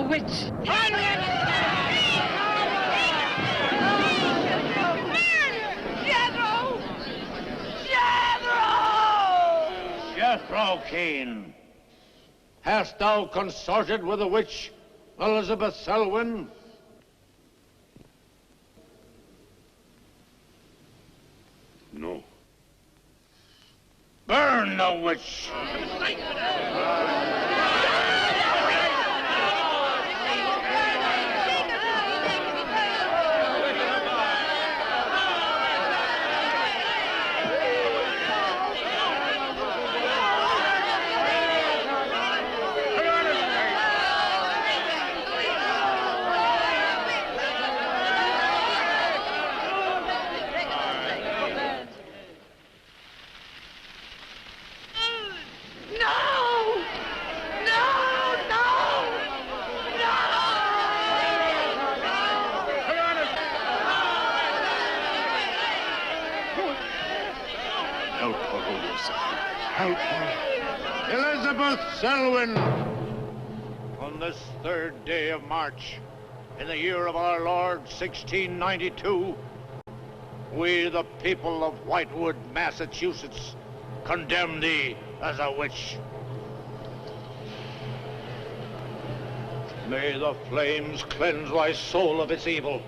Witch! Jethro Keen, hast thou consorted with the witch Elizabeth Selwyn? No. Burn the witch! Elizabeth Selwyn, on this 3rd day of March, in the year of our Lord 1692, we, the people of Whitewood, Massachusetts, condemn thee as a witch. May the flames cleanse thy soul of its evil,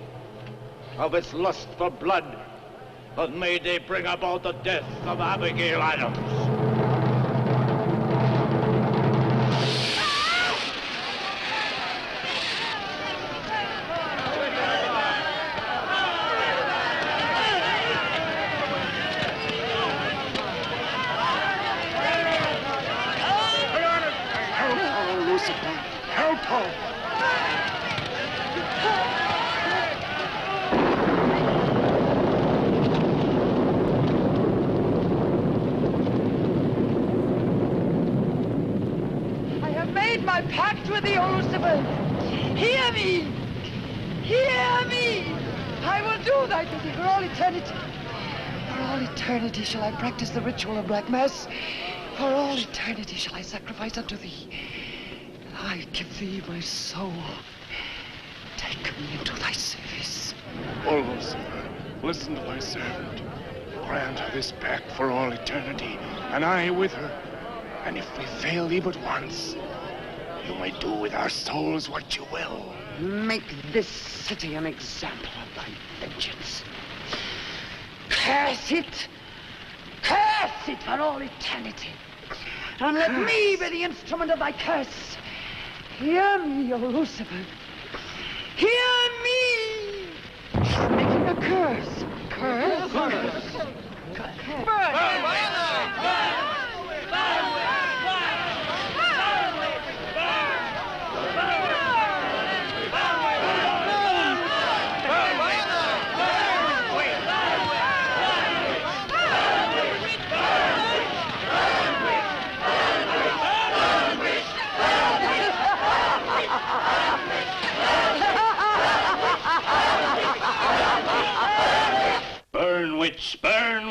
of its lust for blood, but may they bring about the death of Abigail Adams. Shall I practice the ritual of Black Mass? For all eternity shall I sacrifice unto thee. I give thee my soul. Take me into thy service. O Lucifer, listen to thy servant. Grant her this pact for all eternity, and I with her. And if we fail thee but once, you may do with our souls what you will. Make this city an example of thy vengeance. Curse it! Curse it for all eternity. And let me be the instrument of thy curse. Hear me, O Lucifer. Hear me! Making a curse. Curse? Curse. Burn!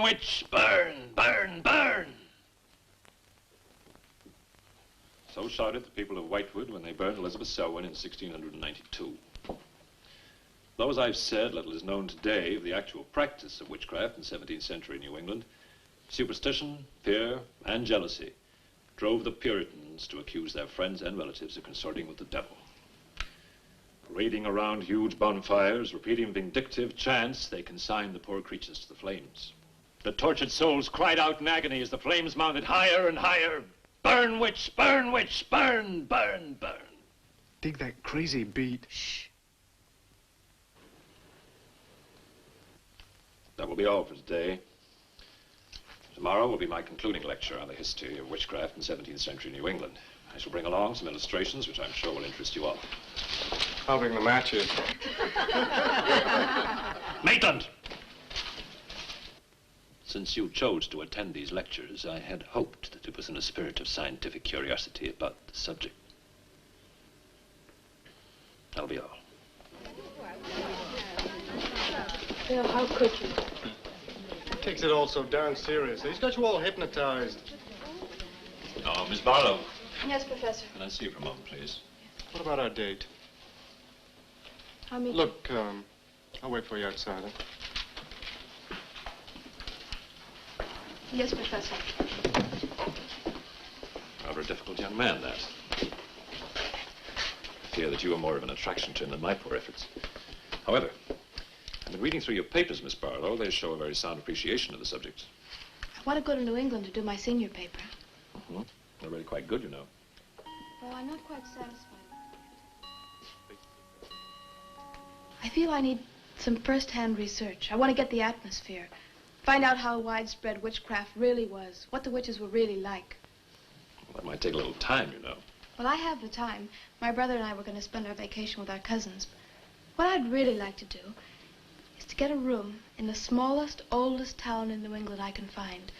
witch, burn, burn, burn. So shouted the people of Whitewood when they burned Elizabeth Selwyn in 1692. Though, as I've said, little is known today of the actual practice of witchcraft in 17th century New England, superstition, fear, and jealousy drove the Puritans to accuse their friends and relatives of consorting with the devil. Parading around huge bonfires, repeating vindictive chants, they consigned the poor creatures to the flames. The tortured souls cried out in agony as the flames mounted higher and higher. Burn, witch, burn, witch, burn, burn, burn. Dig that crazy beat. Shh. That will be all for today. Tomorrow will be my concluding lecture on the history of witchcraft in 17th century New England. I shall bring along some illustrations which I'm sure will interest you all. I'll bring the matches. Maitland! Since you chose to attend these lectures, I had hoped that it was in a spirit of scientific curiosity about the subject. That'll be all. Bill, how could you? He takes it all so darn seriously. He's got you all hypnotized. Oh, Miss Barlow. Yes, Professor. Can I see you for a moment, please? What about our date? I'll meet Look, I'll wait for you outside. Huh? you. Yes, Professor. Rather a difficult young man, that. I fear that you are more of an attraction to him than my poor efforts. However, I've been reading through your papers, Miss Barlow. They show a very sound appreciation of the subject. I want to go to New England to do my senior paper. Mm-hmm. They're really quite good, you know. Well, I'm not quite satisfied. I feel I need some first-hand research. I want to get the atmosphere. Find out how widespread witchcraft really was, what the witches were really like. Well, that might take a little time, you know. Well, I have the time. My brother and I were going to spend our vacation with our cousins. What I'd really like to do is to get a room in the smallest, oldest town in New England I can find.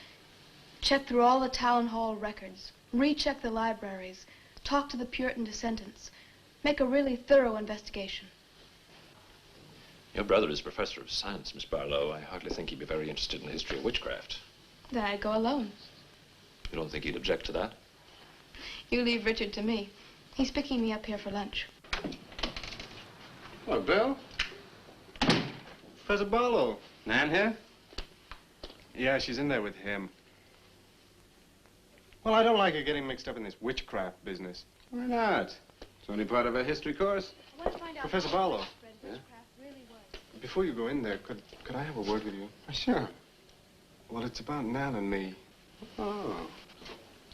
Check through all the town hall records, recheck the libraries, talk to the Puritan descendants, make a really thorough investigation. Your brother is professor of science, Miss Barlow. I hardly think he'd be very interested in the history of witchcraft. Then I'd go alone. You don't think he'd object to that? You leave Richard to me. He's picking me up here for lunch. Hello, Bill. Professor Barlow. Nan here? Yeah, she's in there with him. Well, I don't like her getting mixed up in this witchcraft business. Why not? It's only part of a history course. I want to find out Professor how Barlow. widespread witchcraft really was. Before you go in there, could I have a word with you? Sure. Well, it's about Nan and me. Oh.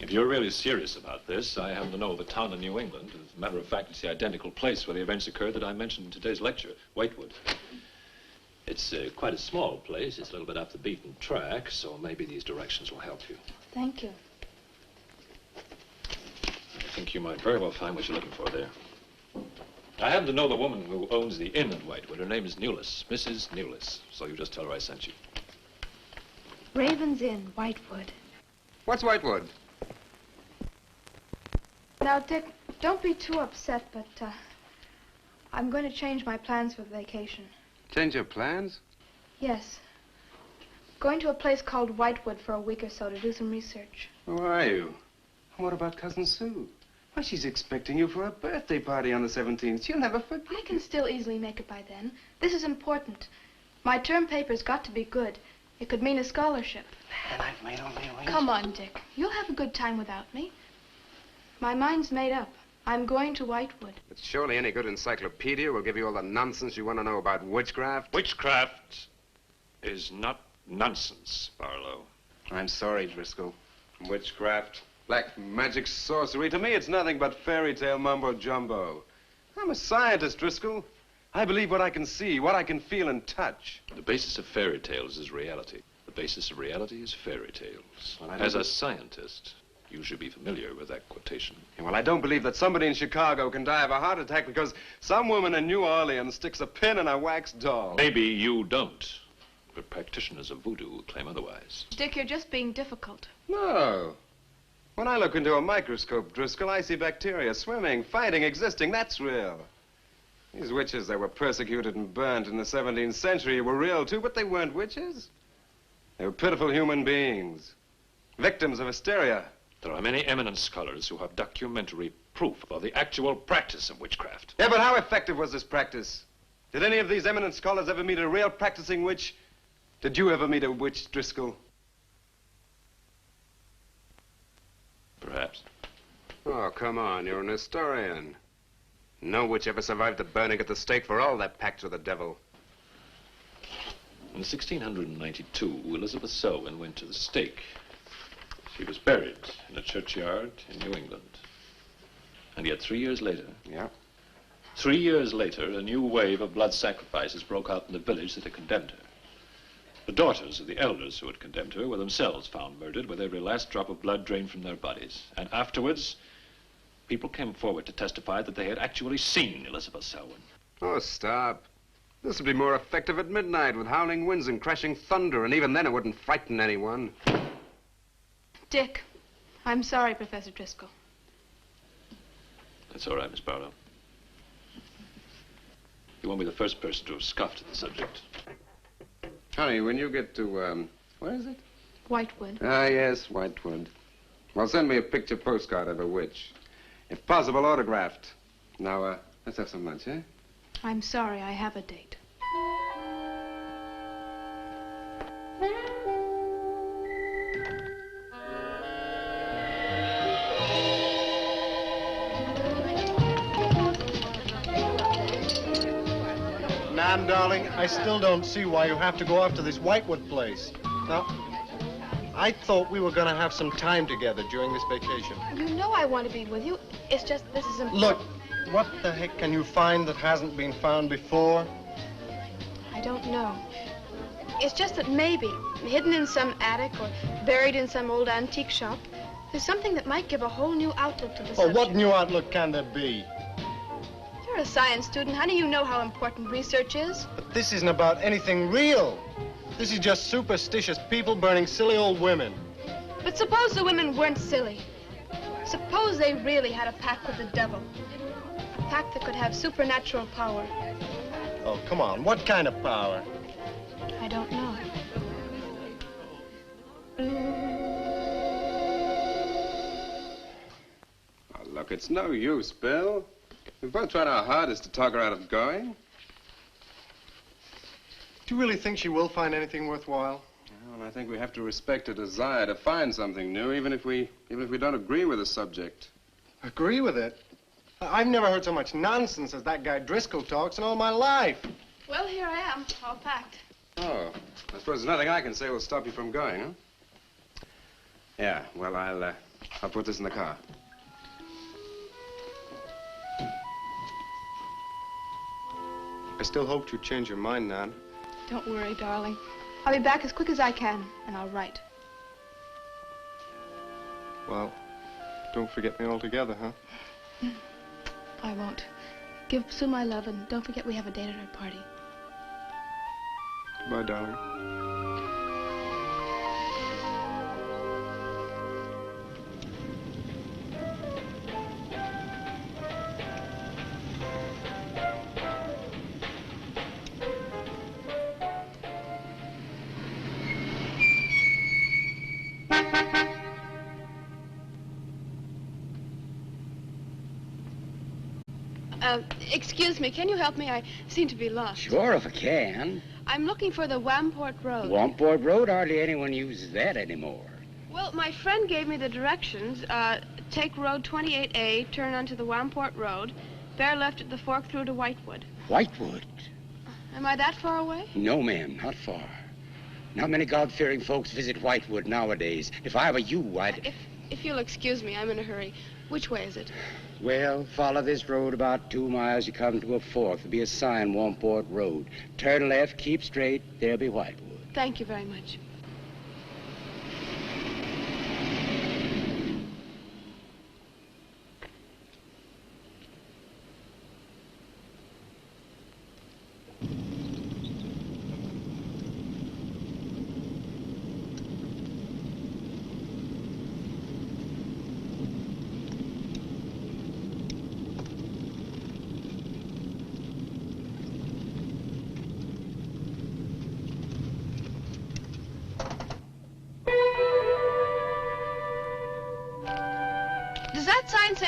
If you're really serious about this, I happen to know of a town in New England. As a matter of fact, it's the identical place where the events occurred that I mentioned in today's lecture, Whitewood. It's quite a small place. It's a little bit off the beaten track, so maybe these directions will help you. Thank you. I think you might very well find what you're looking for there. I happen to know the woman who owns the inn at Whitewood. Her name is Newless, Mrs. Newless. So you just tell her I sent you. Raven's Inn, Whitewood. What's Whitewood? Now, Dick, don't be too upset, but I'm going to change my plans for the vacation. Change your plans? Yes. Going to a place called Whitewood for a week or so to do some research. Who are you? And what about Cousin Sue? Why, she's expecting you for a birthday party on the 17th. She'll never forget. I can still easily make it by then. This is important. My term paper's got to be good. It could mean a scholarship. And I've made all the arrangements. Come on, Dick. You'll have a good time without me. My mind's made up. I'm going to Whitewood. But surely any good encyclopedia will give you all the nonsense you want to know about witchcraft. Witchcraft is not nonsense, Barlow. I'm sorry, Driscoll. Witchcraft, black magic, sorcery. To me, it's nothing but fairy tale mumbo-jumbo. I'm a scientist, Driscoll. I believe what I can see, what I can feel and touch. The basis of fairy tales is reality. The basis of reality is fairy tales. Well, As a scientist, you should be familiar with that quotation. Yeah, well, I don't believe that somebody in Chicago can die of a heart attack because some woman in New Orleans sticks a pin in a wax doll. Maybe you don't, but practitioners of voodoo claim otherwise. Dick, you're just being difficult. No. When I look into a microscope, Driscoll, I see bacteria swimming, fighting, existing. That's real. These witches that were persecuted and burned in the 17th century were real, too, but they weren't witches. They were pitiful human beings, victims of hysteria. There are many eminent scholars who have documentary proof of the actual practice of witchcraft. Yeah, but how effective was this practice? Did any of these eminent scholars ever meet a real practicing witch? Did you ever meet a witch, Driscoll? Perhaps. Oh, come on, you're an historian. No witch ever survived the burning at the stake for all their pacts with the devil. In 1692, Elizabeth Selwyn went to the stake. She was buried in a churchyard in New England. And yet 3 years later... Yeah? 3 years later, a new wave of blood sacrifices broke out in the village that had condemned her. The daughters of the elders who had condemned her were themselves found murdered with every last drop of blood drained from their bodies. And afterwards, people came forward to testify that they had actually seen Elizabeth Selwyn. Oh, stop. This would be more effective at midnight with howling winds and crashing thunder, and even then it wouldn't frighten anyone. Dick, I'm sorry, Professor Driscoll. That's all right, Miss Barlow. You won't be the first person to have scoffed at the subject. Honey, when you get to, where is it? Whitewood. Ah, yes, Whitewood. Well, send me a picture postcard of a witch. If possible, autographed. Now, let's have some lunch, eh? I'm sorry, I have a date. Nan, darling, I still don't see why you have to go off to this Whitewood place. Now, I thought we were going to have some time together during this vacation. You know I want to be with you. It's just this is important. Look, what the heck can you find that hasn't been found before? I don't know. It's just that maybe, hidden in some attic or buried in some old antique shop, there's something that might give a whole new outlook to the Oh, subject. what new outlook can there be? You're a science student, honey. You know how important research is. But this isn't about anything real. This is just superstitious people burning silly old women. But suppose the women weren't silly. Suppose they really had a pact with the devil. A pact that could have supernatural power. Oh, come on. What kind of power? I don't know. Oh, look, it's no use, Bill. We've both tried our hardest to talk her out of going. Do you really think she will find anything worthwhile? Well, I think we have to respect her desire to find something new, even if we don't agree with the subject. Agree with it? I've never heard so much nonsense as that guy Driscoll talks in all my life. Well, here I am, all packed. Oh, I suppose there's nothing I can say will stop you from going, huh? Yeah, well, I'll put this in the car. I still hoped you'd change your mind, Nan. Don't worry, darling. I'll be back as quick as I can, and I'll write. Well, don't forget me altogether, huh? I won't. Give Sue my love, and don't forget we have a date at her party. Goodbye, darling. Excuse me, can you help me? I seem to be lost. Sure, if I can. I'm looking for the Wamport Road. Wamport Road, hardly anyone uses that anymore. Well, my friend gave me the directions. Take Road 28A, turn onto the Wamport Road, bear left at the fork through to Whitewood. Whitewood? Am I that far away? No, ma'am, not far. Not many God-fearing folks visit Whitewood nowadays. If I were you, I'd... If you'll excuse me, I'm in a hurry. Which way is it? Well, follow this road about 2 miles. You come to a fork. There'll be a sign, Wamport Road. Turn left, keep straight. There'll be Whitewood. Thank you very much.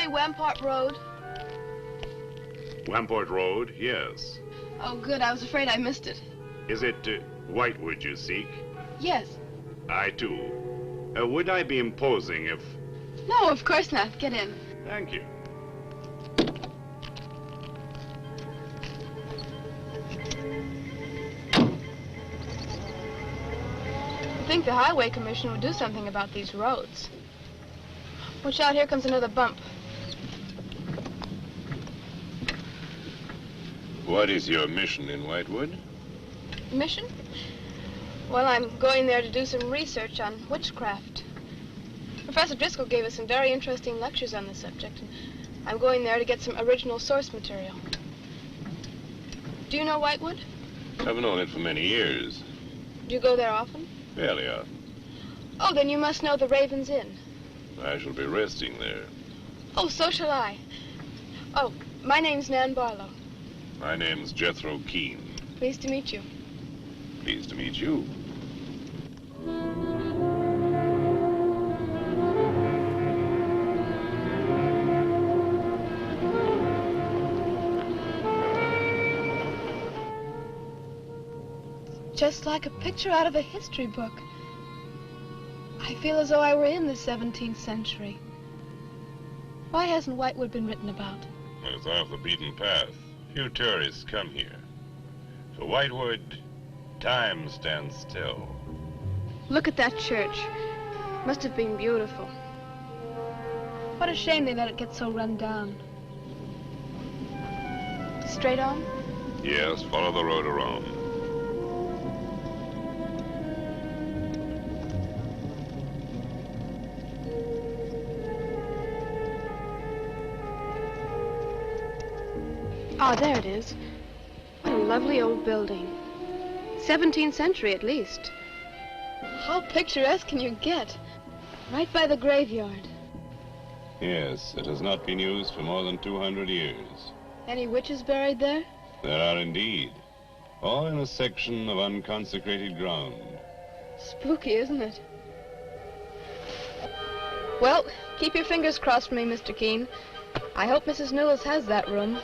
Wamport Road? Wamport Road, yes. Oh, good. I was afraid I missed it. Is it Whitewood you seek? Yes. I, too. Would I be imposing if... No, of course not. Get in. Thank you. I think the Highway Commission would do something about these roads. Watch out, here comes another bump. What is your mission in Whitewood? Mission? Well, I'm going there to do some research on witchcraft. Professor Driscoll gave us some very interesting lectures on the subject, and I'm going there to get some original source material. Do you know Whitewood? I've known it for many years. Do you go there often? Fairly often. Oh, then you must know the Raven's Inn. I shall be resting there. Oh, so shall I. Oh, my name's Nan Barlow. My name's Jethro Keene. Pleased to meet you. Pleased to meet you. Just like a picture out of a history book. I feel as though I were in the 17th century. Why hasn't Whitewood been written about? It's off the beaten path. Few tourists come here. For Whitewood, time stands still. Look at that church. Must have been beautiful. What a shame they let it get so run down. Straight on? Yes, follow the road around. Ah, there it is. What a lovely old building. 17th century at least. How picturesque can you get? Right by the graveyard. Yes, it has not been used for more than 200 years. Any witches buried there? There are indeed. All in a section of unconsecrated ground. Spooky, isn't it? Well, keep your fingers crossed for me, Mr. Keene. I hope Mrs. Newell has that room.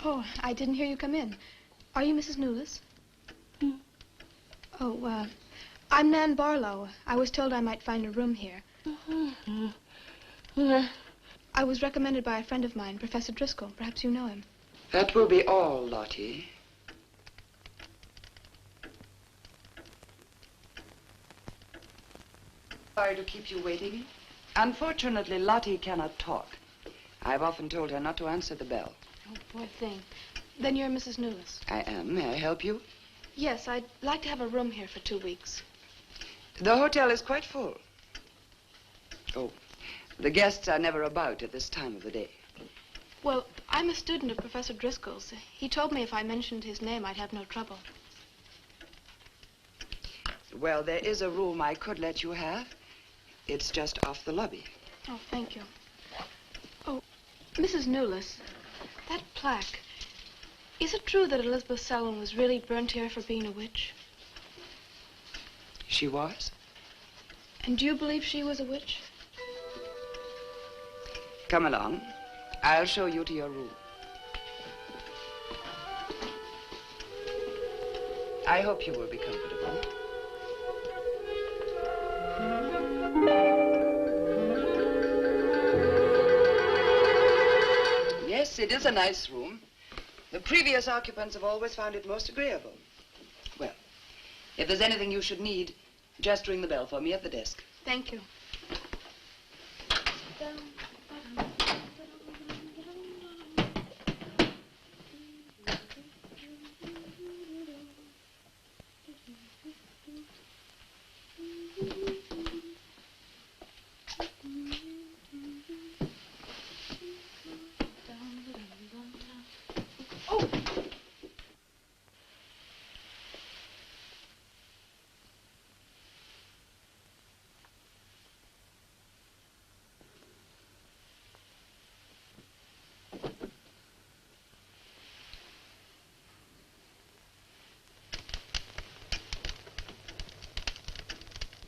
Oh, I didn't hear you come in. Are you Mrs. Newless? Oh, I'm Nan Barlow. I was told I might find a room here. I was recommended by a friend of mine, Professor Driscoll. Perhaps you know him. That will be all, Lottie. Sorry to keep you waiting. Unfortunately, Lottie cannot talk. I've often told her not to answer the bell. Oh, poor thing. Then you're Mrs. Newless. I am. May I help you? Yes, I'd like to have a room here for 2 weeks. The hotel is quite full. Oh, the guests are never about at this time of the day. Well, I'm a student of Professor Driscoll's. He told me if I mentioned his name, I'd have no trouble. Well, there is a room I could let you have. It's just off the lobby. Oh, thank you. Oh, Mrs. Newless, that plaque. Is it true that Elizabeth Selwyn was really burnt here for being a witch? She was? And do you believe she was a witch? Come along. I'll show you to your room. I hope you will be comfortable. Yes, it is a nice room. The previous occupants have always found it most agreeable. Well, if there's anything you should need, just ring the bell for me at the desk. Thank you.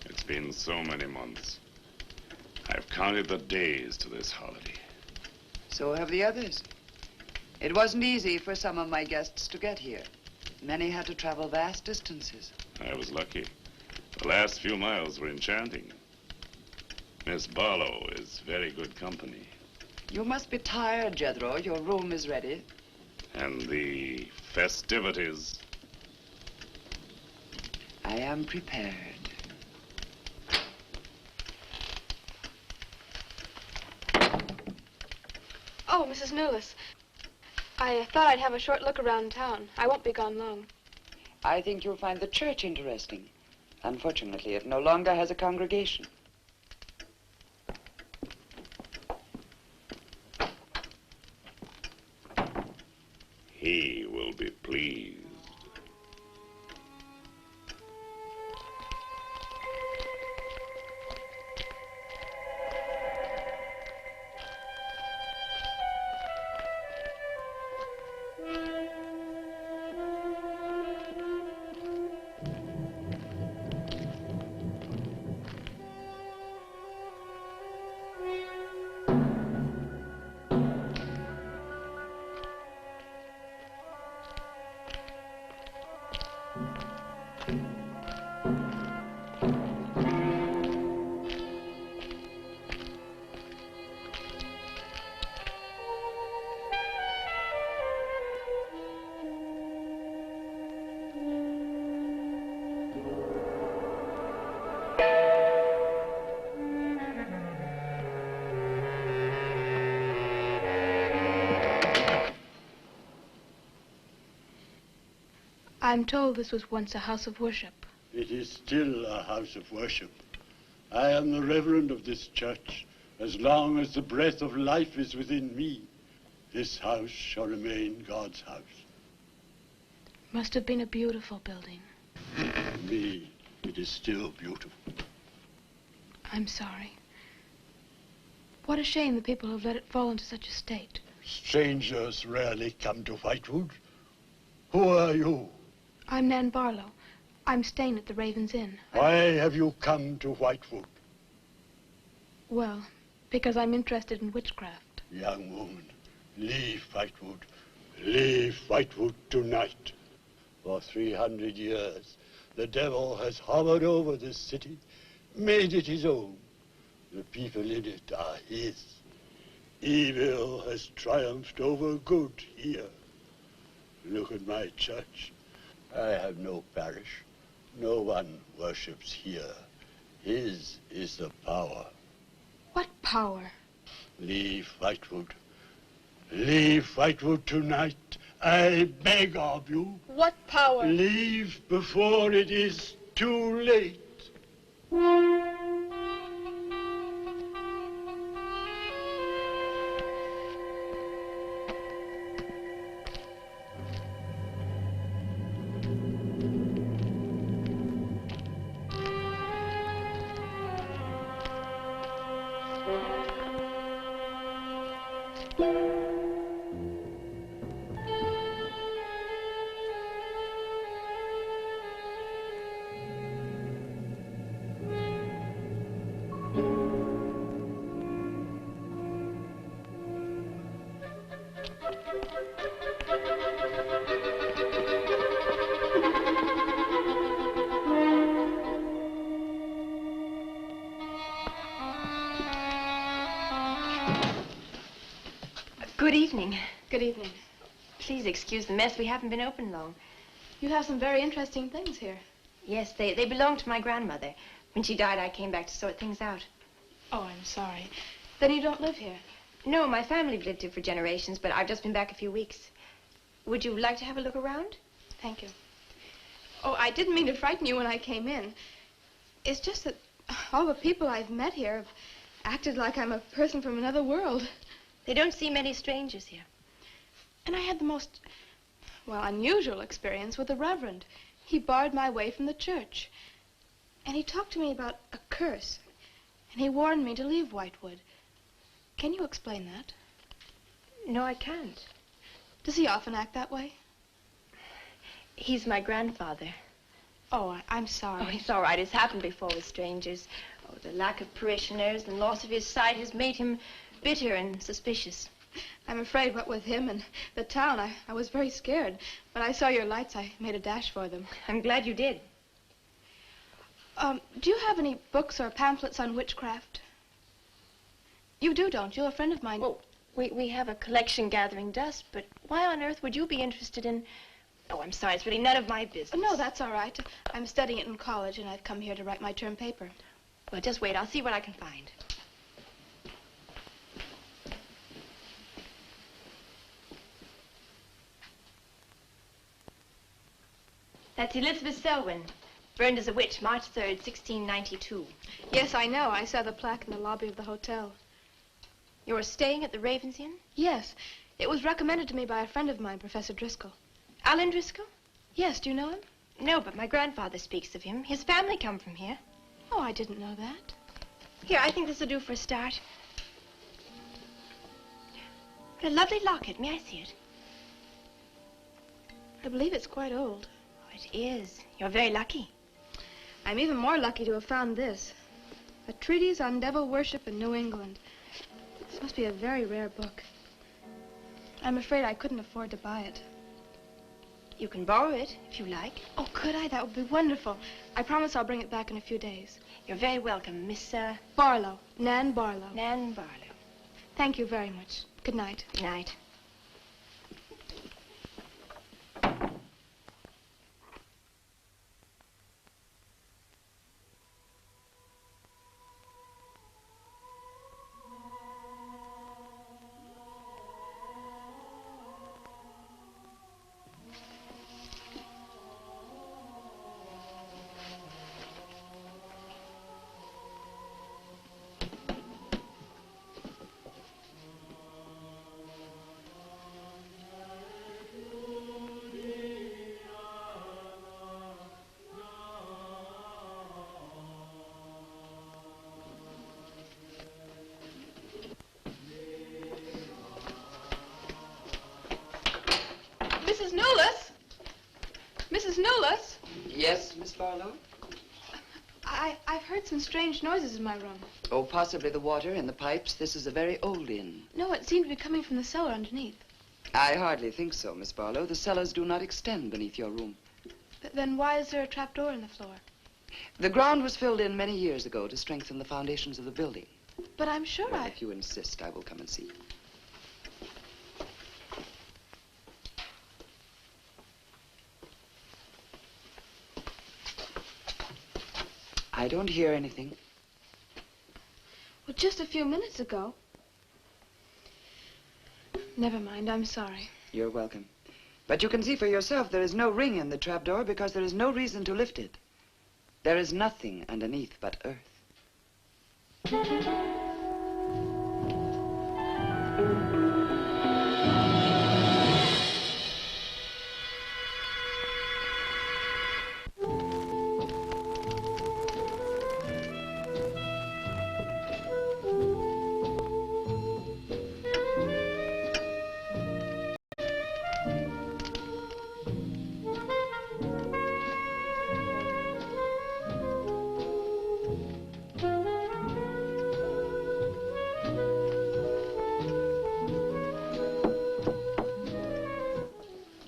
It's been so many months. I've counted the days to this holiday. So have the others. It wasn't easy for some of my guests to get here. Many had to travel vast distances. I was lucky. The last few miles were enchanting. Miss Barlow is very good company. You must be tired, Jethro. Your room is ready. And the festivities. I am prepared. Oh, Mrs. Newless. I thought I'd have a short look around town. I won't be gone long. I think you'll find the church interesting. Unfortunately, it no longer has a congregation. He will be pleased. I'm told this was once a house of worship. It is still a house of worship. I am the reverend of this church. As long as the breath of life is within me, this house shall remain God's house. Must have been a beautiful building. For me, it is still beautiful. I'm sorry. What a shame the people have let it fall into such a state. Strangers rarely come to Whitewood. Who are you? I'm Nan Barlow. I'm staying at the Raven's Inn. Why have you come to Whitewood? Well, because I'm interested in witchcraft. Young woman, leave Whitewood. Leave Whitewood tonight. For 300 years, the devil has hovered over this city, made it his own. The people in it are his. Evil has triumphed over good here. Look at my church. I have no parish. No one worships here. His is the power. What power? Leave Whitewood. Leave Whitewood tonight. I beg of you. What power? Leave before it is too late. Good evening. Good evening. Please excuse the mess. We haven't been open long. You have some very interesting things here. Yes, they belonged to my grandmother. When she died, I came back to sort things out. Oh, I'm sorry. Then you don't live here? No, my family have lived here for generations, but I've just been back a few weeks. Would you like to have a look around? Thank you. Oh, I didn't mean to frighten you when I came in. It's just that all the people I've met here have acted like I'm a person from another world. They don't see many strangers here. And I had the most, well, unusual experience with the Reverend. He barred my way from the church. And he talked to me about a curse. And he warned me to leave Whitewood. Can you explain that? No, I can't. Does he often act that way? He's my grandfather. Oh, I'm sorry. Oh, it's all right. It's happened before with strangers. Oh, the lack of parishioners and loss of his sight has made him bitter and suspicious. I'm afraid what with him and the town, I was very scared. When I saw your lights, I made a dash for them. I'm glad you did. Do you have any books or pamphlets on witchcraft? You do, don't you? A friend of mine... Well, we have a collection gathering dust, but why on earth would you be interested in... Oh, I'm sorry. It's really none of my business. No, that's all right. I'm studying it in college, and I've come here to write my term paper. Well, just wait. I'll see what I can find. That's Elizabeth Selwyn, burned as a witch, March 3rd, 1692. Yes, I know. I saw the plaque in the lobby of the hotel. You're staying at the Ravens Inn? Yes. It was recommended to me by a friend of mine, Professor Driscoll. Alan Driscoll? Yes, do you know him? No, but my grandfather speaks of him. His family come from here. Oh, I didn't know that. Here, I think this will do for a start. What a lovely locket. May I see it? I believe it's quite old. Oh, it is. You're very lucky. I'm even more lucky to have found this. A treatise on devil worship in New England. This must be a very rare book. I'm afraid I couldn't afford to buy it. You can borrow it, if you like. Oh, could I? That would be wonderful. I promise I'll bring it back in a few days. You're very welcome, Miss, Barlow. Nan Barlow. Nan Barlow. Thank you very much. Good night. Good night. Mrs. Newless? Mrs. Newless? Yes, Miss Barlow? I've heard some strange noises in my room. Oh, possibly the water in the pipes. This is a very old inn. No, it seemed to be coming from the cellar underneath. I hardly think so, Miss Barlow. The cellars do not extend beneath your room. But then why is there a trapdoor in the floor? The ground was filled in many years ago to strengthen the foundations of the building. But I'm sure Well, if you insist, I will come and see. I don't hear anything. Well, just a few minutes ago. Never mind, I'm sorry. You're welcome. But you can see for yourself there is no ring in the trapdoor because there is no reason to lift it. There is nothing underneath but earth.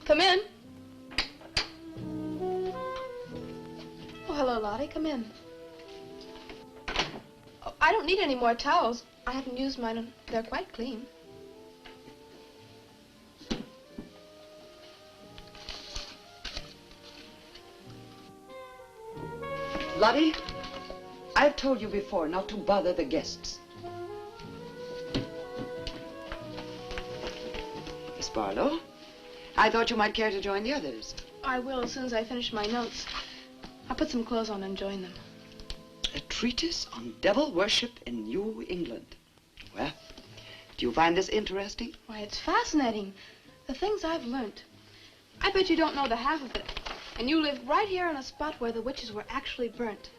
Come in. Oh, hello, Lottie. Come in. Oh, I don't need any more towels. I haven't used mine, and they're quite clean. Lottie, I've told you before not to bother the guests. Miss Barlow, I thought you might care to join the others. I will as soon as I finish my notes. I'll put some clothes on and join them. A treatise on devil worship in New England. Well, do you find this interesting? Why, it's fascinating. The things I've learned. I bet you don't know the half of it. And you live right here on a spot where the witches were actually burnt.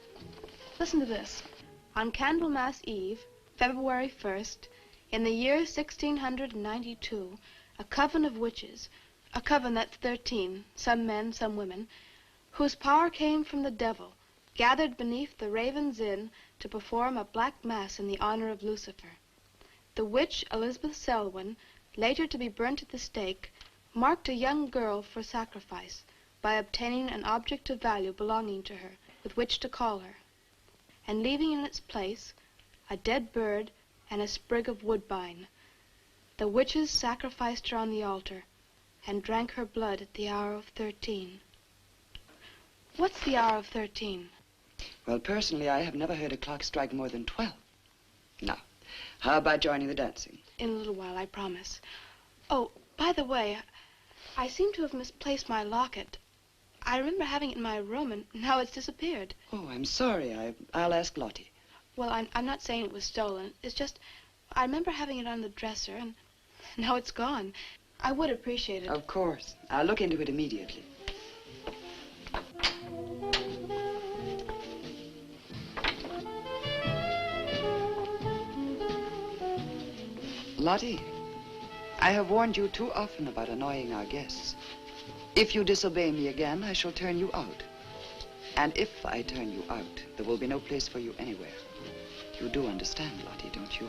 Listen to this. On Candlemas Eve, February 1st, in the year 1692, a coven of witches, a coven that's 13, some men, some women, whose power came from the devil, gathered beneath the Raven's Inn to perform a black mass in the honor of Lucifer. The witch Elizabeth Selwyn, later to be burnt at the stake, marked a young girl for sacrifice by obtaining an object of value belonging to her with which to call her, and leaving in its place a dead bird and a sprig of woodbine. The witches sacrificed her on the altar and drank her blood at the hour of 13. What's the hour of 13? Well, personally, I have never heard a clock strike more than 12. Now, how about joining the dancing? In a little while, I promise. Oh, by the way, I seem to have misplaced my locket. I remember having it in my room, and now it's disappeared. Oh, I'm sorry. I'll ask Lottie. Well, I'm not saying it was stolen. It's just, I remember having it on the dresser, and now it's gone. I would appreciate it. Of course. I'll look into it immediately. Lottie, I have warned you too often about annoying our guests. If you disobey me again, I shall turn you out. And if I turn you out, there will be no place for you anywhere. You do understand, Lottie, don't you?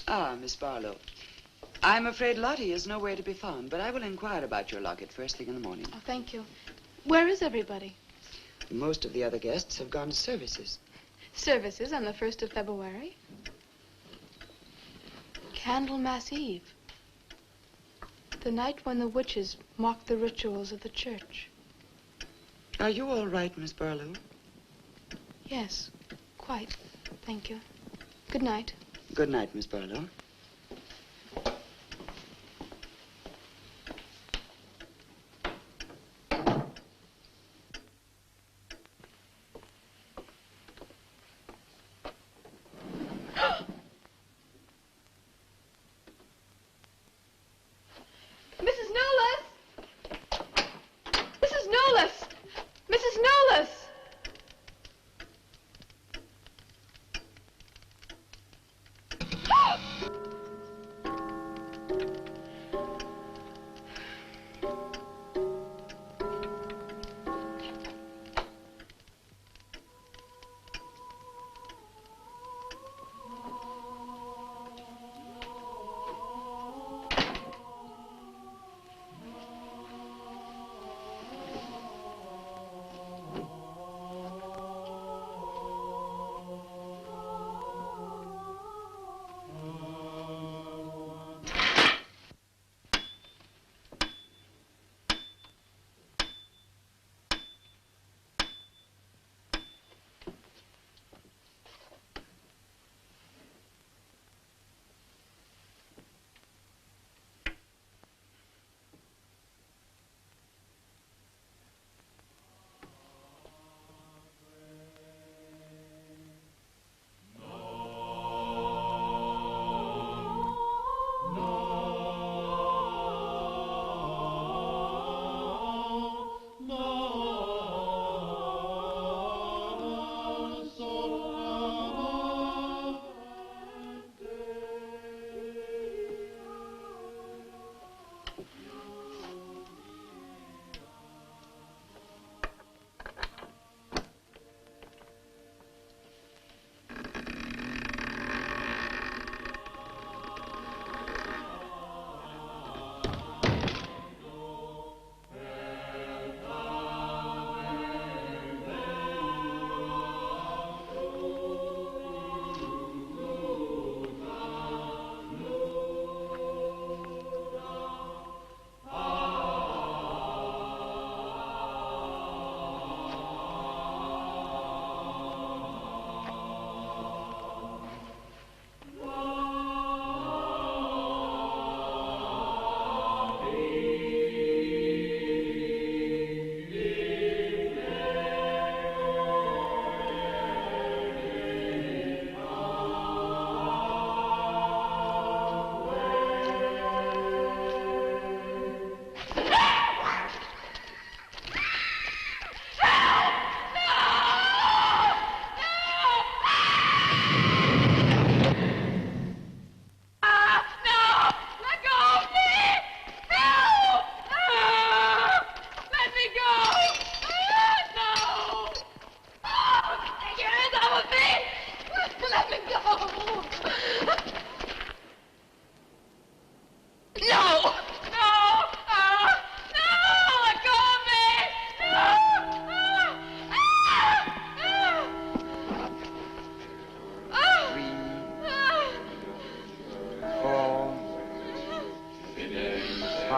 Ah, Miss Barlow. I'm afraid Lottie is nowhere to be found, but I will inquire about your locket first thing in the morning. Oh, thank you. Where is everybody? Most of the other guests have gone to services. Services on the 1st of February? Candlemas Eve. The night when the witches mocked the rituals of the church. Are you all right, Miss Barlow? Yes, quite. Thank you. Good night. Good night, Miss Barlow. Mrs. Knowles! Mrs. Knowles! Mrs. Knowles!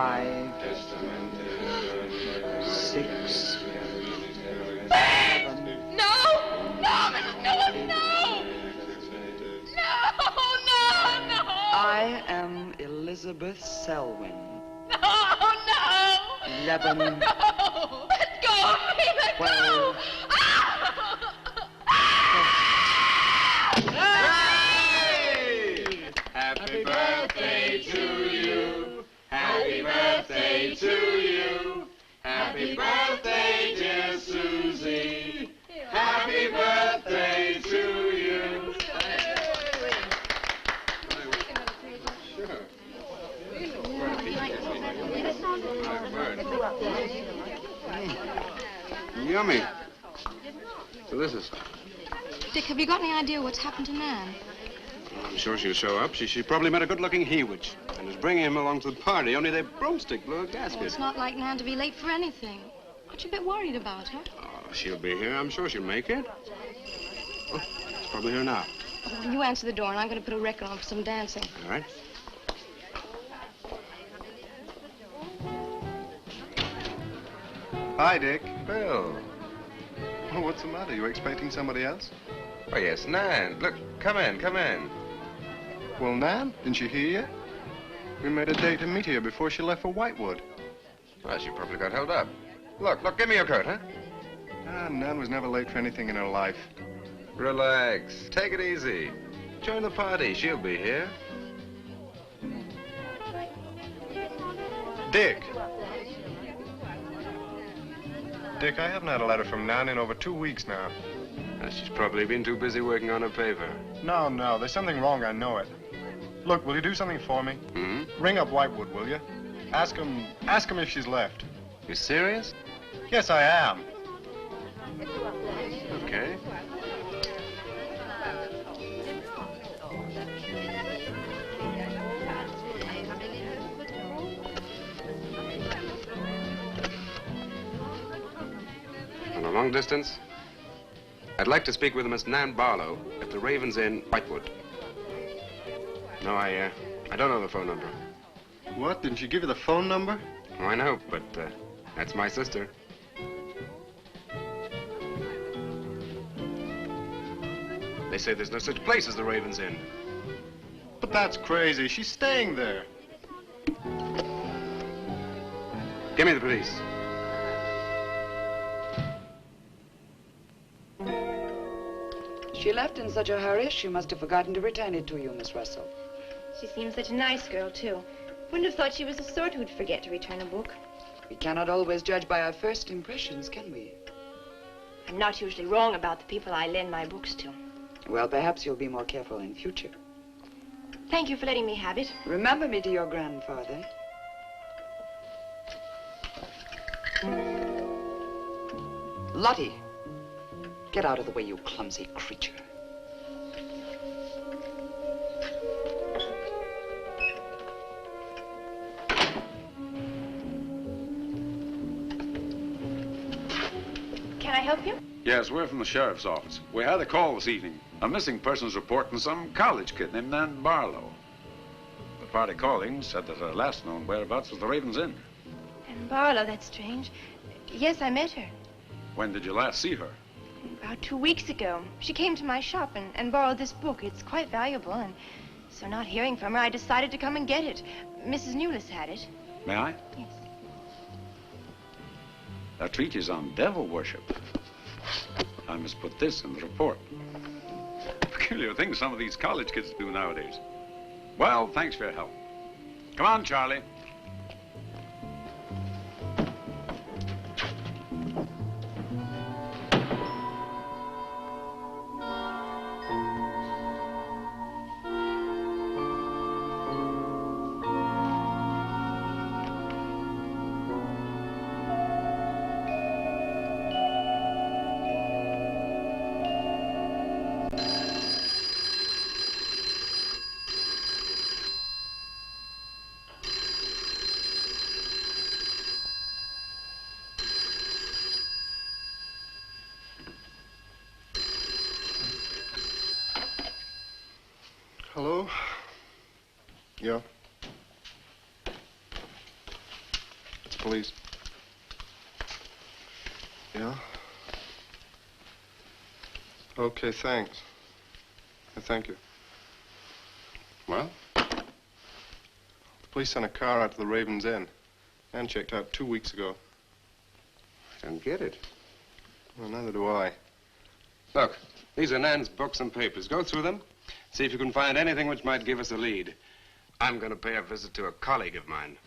5, 6, 7. No! No, Mrs. Newland, no! No! I am Elizabeth Selwyn. No! 11. No! Let go of me! Let 12. go! Happy birthday to you. Happy birthday to you. Happy birthday, dear Susie. Happy birthday to you. Yummy. Delicious. Dick, have you got any idea what's happened to Nan? I'm sure she'll show up. She probably met a good-looking he-witch and is bringing him along to the party, only their broomstick blew a gasket. Well, it's not like Nan to be late for anything. Aren't you a bit worried about her? Oh, she'll be here. I'm sure she'll make it. Oh, it's probably here now. Well, you answer the door, and I'm going to put a record on for some dancing. All right. Hi, Dick. Bill. Oh, what's the matter? You expecting somebody else? Oh, yes, Nan. Look, come in, come in. Well, Nan, didn't she hear you? We made a date to meet here before she left for Whitewood. Well, she probably got held up. Look, give me your coat, huh? Ah, Nan was never late for anything in her life. Relax. Take it easy. Join the party. She'll be here. Dick. Dick, I haven't had a letter from Nan in over 2 weeks now. She's probably been too busy working on her paper. No, there's something wrong, I know it. Look, will you do something for me? Hmm? Ring up Whitewood, will you? Ask him if she's left. You serious? Yes, I am. Okay. On a long distance, I'd like to speak with Miss Nan Barlow at the Raven's Inn, Whitewood. No, I don't know the phone number. What? Didn't she give you the phone number? Oh, I know, but that's my sister. They say there's no such place as the Raven's Inn. But that's crazy. She's staying there. Give me the police. She left in such a hurry, she must have forgotten to return it to you, Miss Russell. She seems such a nice girl, too. Wouldn't have thought she was the sort who'd forget to return a book. We cannot always judge by our first impressions, can we? I'm not usually wrong about the people I lend my books to. Well, perhaps you'll be more careful in future. Thank you for letting me have it. Remember me to your grandfather. Lottie, get out of the way, you clumsy creature. Can I help you? Yes, we're from the sheriff's office. We had a call this evening. A missing persons report from some college kid named Nan Barlow. The party calling said that her last known whereabouts was the Raven's Inn. And Barlow, that's strange. Yes, I met her. When did you last see her? About 2 weeks ago. She came to my shop and borrowed this book. It's quite valuable, and so not hearing from her, I decided to come and get it. Mrs. Newlis had it. May I? Yes. A treatise on devil worship. I must put this in the report. Peculiar things some of these college kids do nowadays. Well, thanks for your help. Come on, Charlie. Hello? Yeah. police. Yeah? Okay, thanks. Thank you. Well? The police sent a car out to the Raven's Inn. Nan checked out 2 weeks ago. I don't get it. Well, neither do I. Look, these are Nan's books and papers. Go through them. See if you can find anything which might give us a lead. I'm going to pay a visit to a colleague of mine.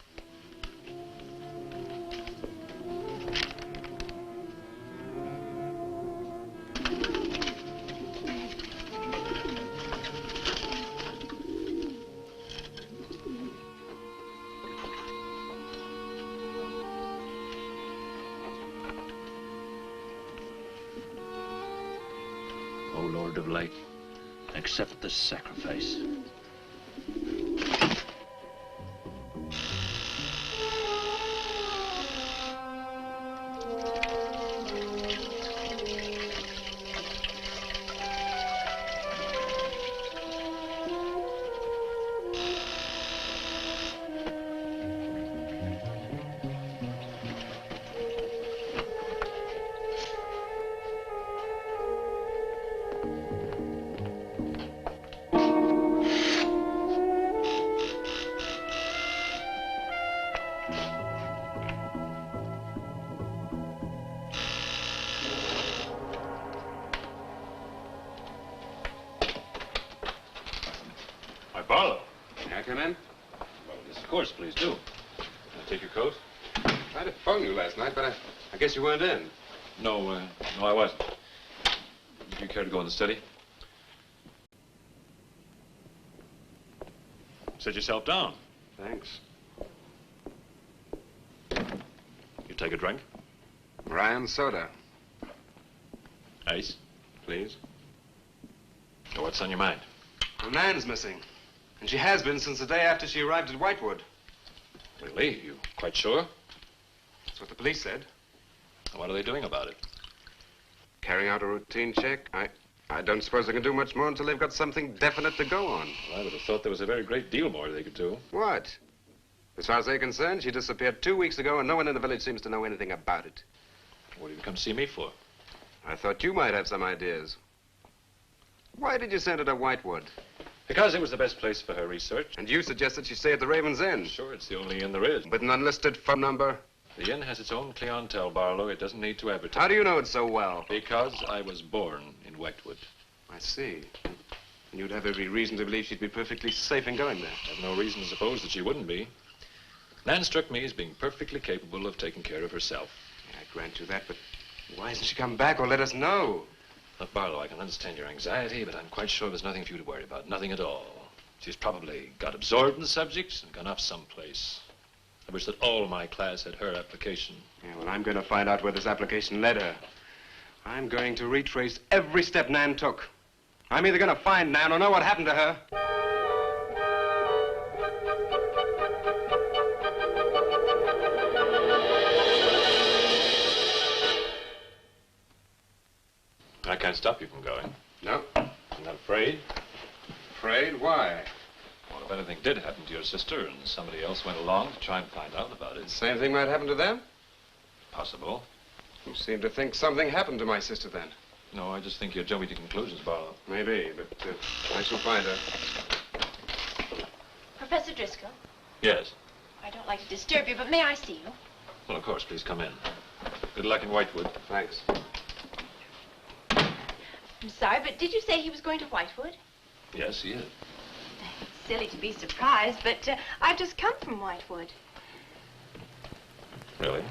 O Lord of Light, accept this sacrifice. Barlow. May I come in? Well, yes, of course, please do. Can I take your coat? I tried to phone you last night, but I guess you weren't in. No, no, I wasn't. Do you care to go in the study? Sit yourself down. Thanks. You take a drink? Ryan soda. Ice? Please. So what's on your mind? Well, Nan's missing. And she has been since the day after she arrived at Whitewood. Really? You quite sure? That's what the police said. What are they doing about it? Carrying out a routine check. I don't suppose they can do much more until they've got something definite to go on. Well, I would have thought there was a very great deal more they could do. What? As far as they're concerned, she disappeared 2 weeks ago and no one in the village seems to know anything about it. What did you come see me for? I thought you might have some ideas. Why did you send her to Whitewood? Because it was the best place for her research. And you suggested she stay at the Raven's Inn. Sure, it's the only inn there is. With an unlisted phone number? The inn has its own clientele, Barlow. It doesn't need to advertise. How do you know it so well? Because I was born in Whitewood. I see. And you'd have every reason to believe she'd be perfectly safe in going there. I have no reason to suppose that she wouldn't be. Nan struck me as being perfectly capable of taking care of herself. Yeah, I grant you that, but why hasn't she come back or let us know? Look, Barlow, I can understand your anxiety, but I'm quite sure there's nothing for you to worry about. Nothing at all. She's probably got absorbed in the subjects and gone off someplace. I wish that all my class had her application. Yeah, well, I'm going to find out where this application led her. I'm going to retrace every step Nan took. I'm either going to find Nan or know what happened to her. I can't stop you from going. No. I'm not afraid. Afraid? Why? Well, if anything did happen to your sister and somebody else went along to try and find out about it. Same thing might happen to them? Possible. You seem to think something happened to my sister then. No, I just think you're jumping to conclusions, Barlow. Maybe, but I shall find her. Professor Driscoll, Yes. I don't like to disturb you, but may I see you? Well, of course, please come in. Good luck in Whitewood. Thanks. I'm sorry, but did you say he was going to Whitewood? Yes, he is. It's silly to be surprised, but I've just come from Whitewood. Really?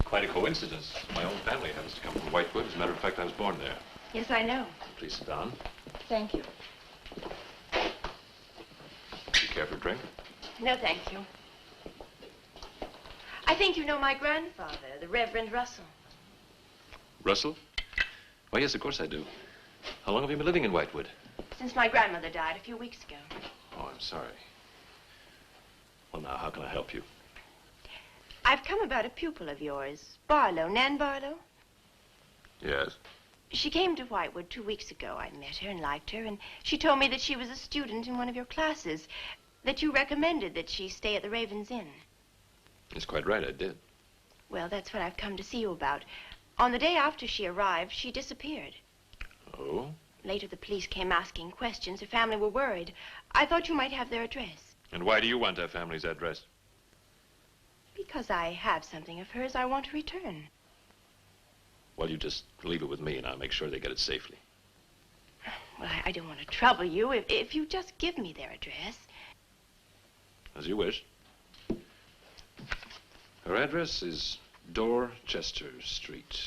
Quite a coincidence. My own family happens to come from Whitewood. As a matter of fact, I was born there. Yes, I know. Please sit down. Thank you. Do you care for a drink? No, thank you. I think you know my grandfather, the Reverend Russell. Russell? Oh, yes, of course I do. How long have you been living in Whitewood? Since my grandmother died a few weeks ago. Oh, I'm sorry. Well, now, how can I help you? I've come about a pupil of yours, Barlow, Nan Barlow. Yes? She came to Whitewood 2 weeks ago. I met her and liked her, and she told me that she was a student in one of your classes, that you recommended that she stay at the Raven's Inn. That's quite right, I did. Well, that's what I've come to see you about. On the day after she arrived, she disappeared. Oh? Later, the police came asking questions. Her family were worried. I thought you might have their address. And why do you want our family's address? Because I have something of hers I want to return. Well, you just leave it with me, and I'll make sure they get it safely. Well, I don't want to trouble you. If you just give me their address. As you wish. Her address is Dorchester Street,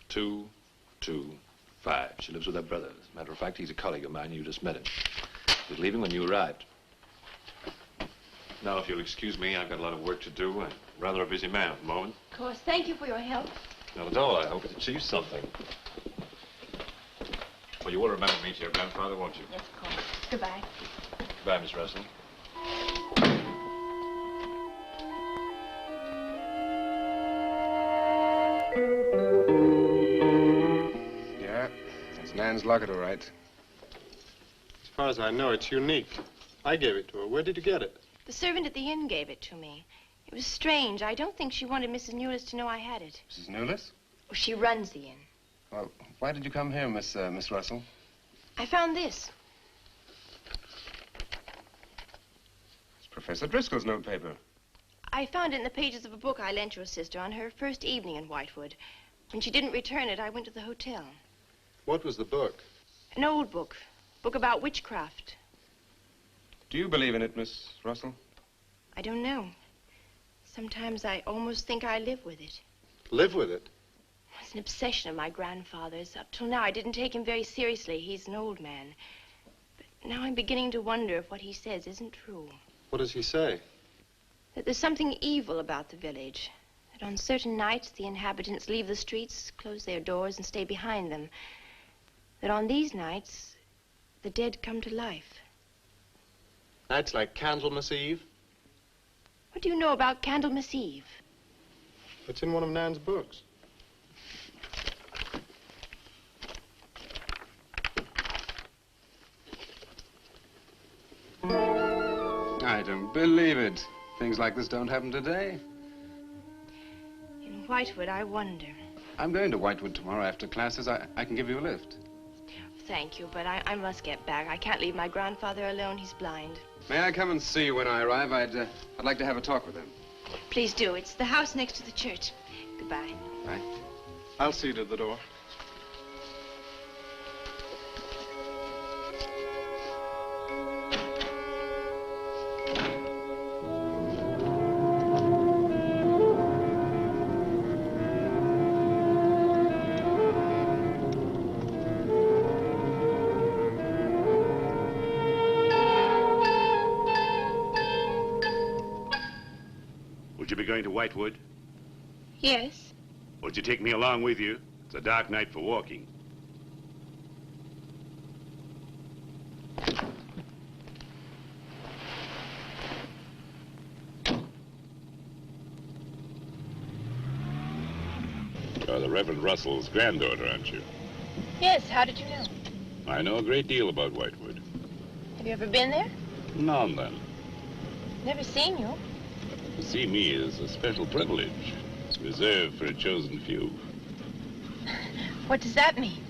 225. She lives with her brother. As a matter of fact, he's a colleague of mine. You just met him. He was leaving when you arrived. Now, if you'll excuse me, I've got a lot of work to do. I'm rather a busy man at the moment. Of course. Thank you for your help. Not at all. I hope it achieves something. Well, you will remember me to your grandfather, won't you? Yes, of course. Goodbye. Goodbye, Miss Russell. Yeah, that's Nan's locket, all right. As far as I know, it's unique. I gave it to her. Where did you get it? The servant at the inn gave it to me. It was strange. I don't think she wanted Mrs. Newless to know I had it. Mrs. Newless? Oh, she runs the inn. Well, why did you come here, Miss Russell? I found this. It's Professor Driscoll's notepaper. I found it in the pages of a book I lent your sister on her first evening in Whitewood. When she didn't return it, I went to the hotel. What was the book? An old book. Book about witchcraft. Do you believe in it, Miss Russell? I don't know. Sometimes I almost think I live with it. Live with it? It's an obsession of my grandfather's. Up till now, I didn't take him very seriously. He's an old man. But now I'm beginning to wonder if what he says isn't true. What does he say? That there's something evil about the village. That on certain nights, the inhabitants leave the streets, close their doors, and stay behind them. That on these nights, the dead come to life. Nights like Candlemas Eve? What do you know about Candlemas Eve? It's in one of Nan's books. I don't believe it. Things like this don't happen today. In Whitewood, I wonder. I'm going to Whitewood tomorrow after classes. I can give you a lift. Thank you, but I must get back. I can't leave my grandfather alone. He's blind. May I come and see you when I arrive? I'd like to have a talk with him. Please do. It's the house next to the church. Goodbye. Bye. I'll see you to the door. Would you be going to Whitewood? Yes. Would you take me along with you? It's a dark night for walking. You're the Reverend Russell's granddaughter, aren't you? Yes, how did you know? I know a great deal about Whitewood. Have you ever been there? Now and then. Never seen you. To see me is a special privilege. It's reserved for a chosen few. What does that mean?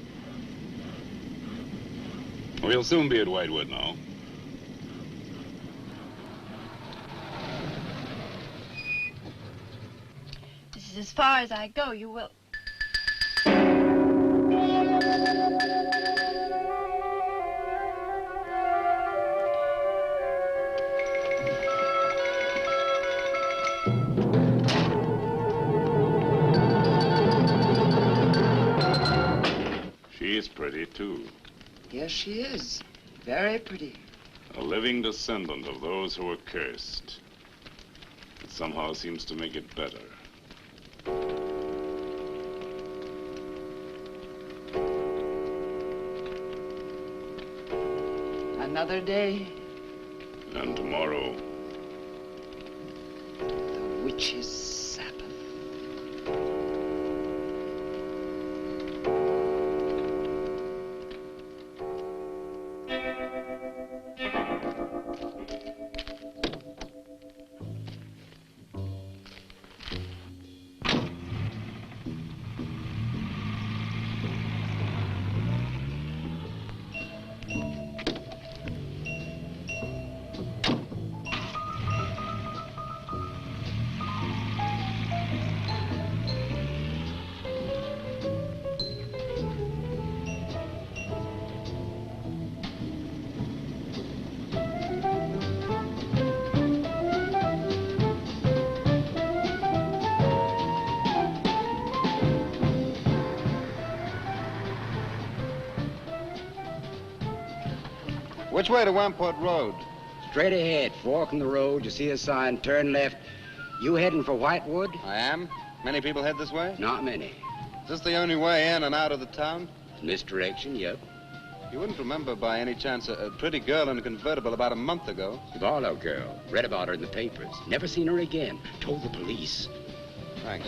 We'll soon be at Whitewood now. This is as far as I go. You will... She's pretty, too. Yes, she is. Very pretty. A living descendant of those who were cursed. It somehow seems to make it better. Another day. And tomorrow. The witch's Sabbath. Which way to Wamport Road? Straight ahead, fork in the road, you see a sign, turn left. You heading for Whitewood? I am. Many people head this way? Not many. Is this the only way in and out of the town? Misdirection, yep. You wouldn't remember by any chance a pretty girl in a convertible about a month ago? Barlow girl. Read about her in the papers. Never seen her again. Told the police. Thanks.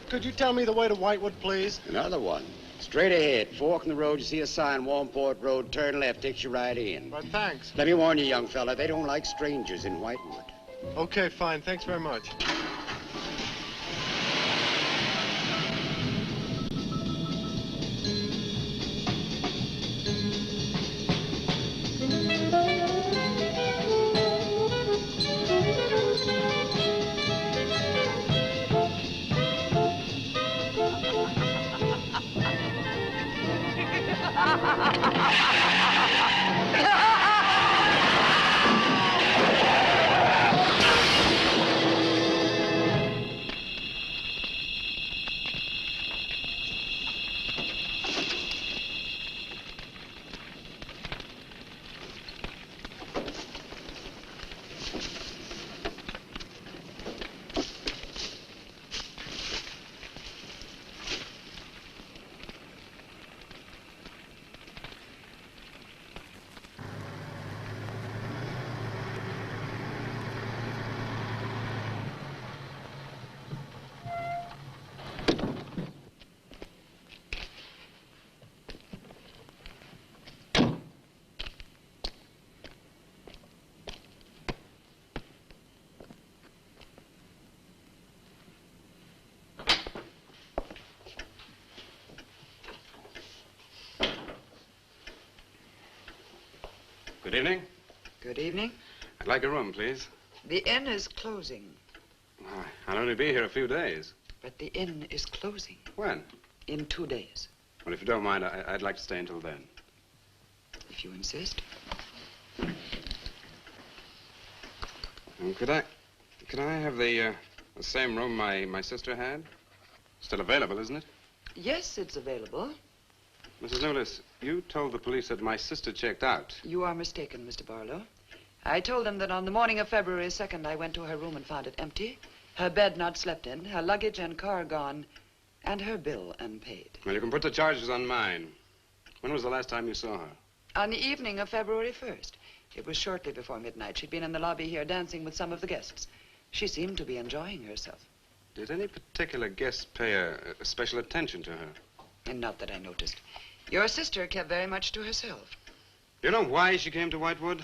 Could you tell me the way to Whitewood, please? Another one. Straight ahead, fork in the road, you see a sign, Wamport Road, turn left, takes you right in. Well, thanks. Let me warn you, young fella, they don't like strangers in Whitewood. Okay, fine. Thanks very much. Good evening. Good evening. I'd like a room, please. The inn is closing. I'll only be here a few days. But the inn is closing. When? In 2 days. Well, if you don't mind, I'd like to stay until then. If you insist. Could I have the same room my sister had? Still available, isn't it? Yes, it's available. Mrs. Newless, you told the police that my sister checked out. You are mistaken, Mr. Barlow. I told them that on the morning of February 2nd, I went to her room and found it empty, her bed not slept in, her luggage and car gone, and her bill unpaid. Well, you can put the charges on mine. When was the last time you saw her? On the evening of February 1st. It was shortly before midnight. She'd been in the lobby here dancing with some of the guests. She seemed to be enjoying herself. Did any particular guest pay a special attention to her? And not that I noticed. Your sister kept very much to herself. Do you know why she came to Whitewood?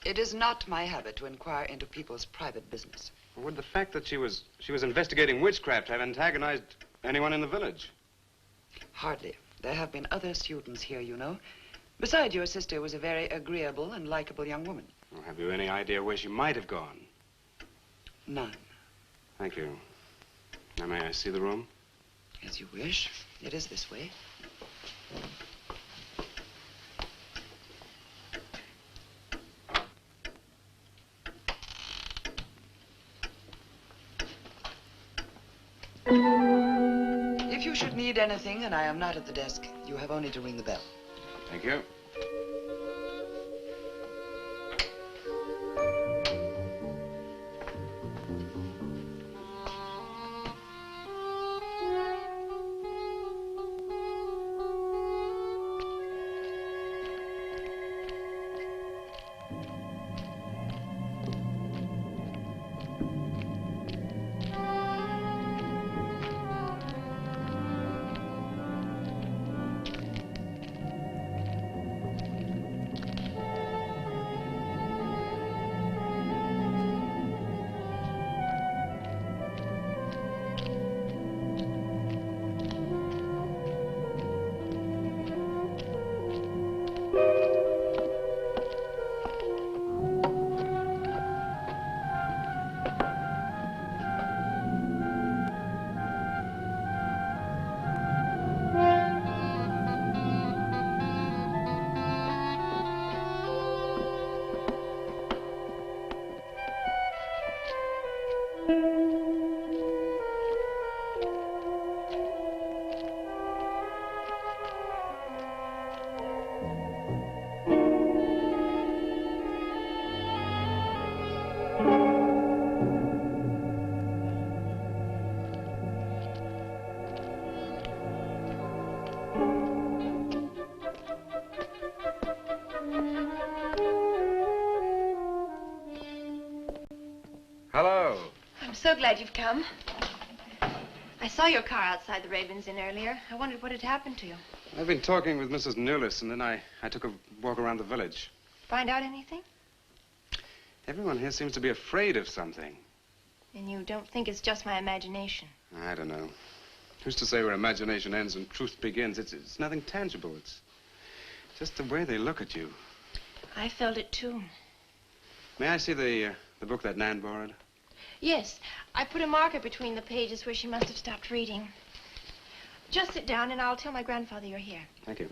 It is not my habit to inquire into people's private business. Or would the fact that she was investigating witchcraft have antagonized anyone in the village? Hardly. There have been other students here, you know. Besides, your sister was a very agreeable and likable young woman. Well, have you any idea where she might have gone? None. Thank you. Now, may I see the room? As you wish. It is this way. If you should need anything and I am not at the desk, you have only to ring the bell. Thank you. so glad you've come. I saw your car outside the Ravens Inn earlier. I wondered what had happened to you. I've been talking with Mrs. Newless, and then I took a walk around the village. Find out anything? Everyone here seems to be afraid of something. And you don't think it's just my imagination? I don't know. Who's to say where imagination ends and truth begins? It's nothing tangible. It's just the way they look at you. I felt it, too. May I see the book that Nan borrowed? Yes. I put a marker between the pages where she must have stopped reading. Just sit down, and I'll tell my grandfather you're here. Thank you.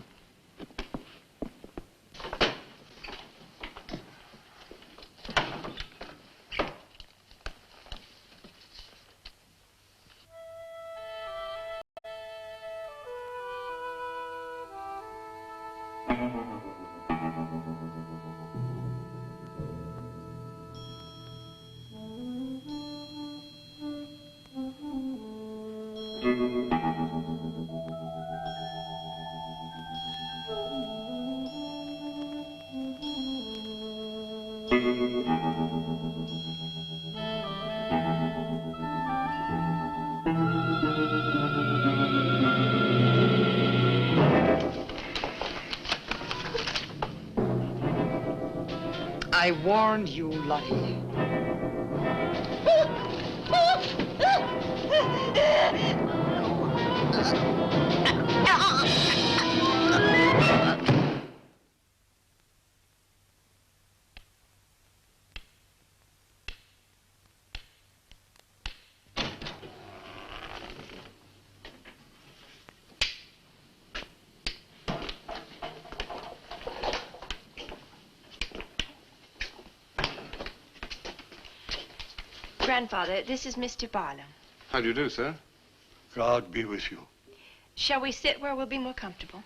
I warned you, Lottie. Grandfather, this is Mr. Barlow. How do you do, sir? God be with you. Shall we sit where we'll be more comfortable?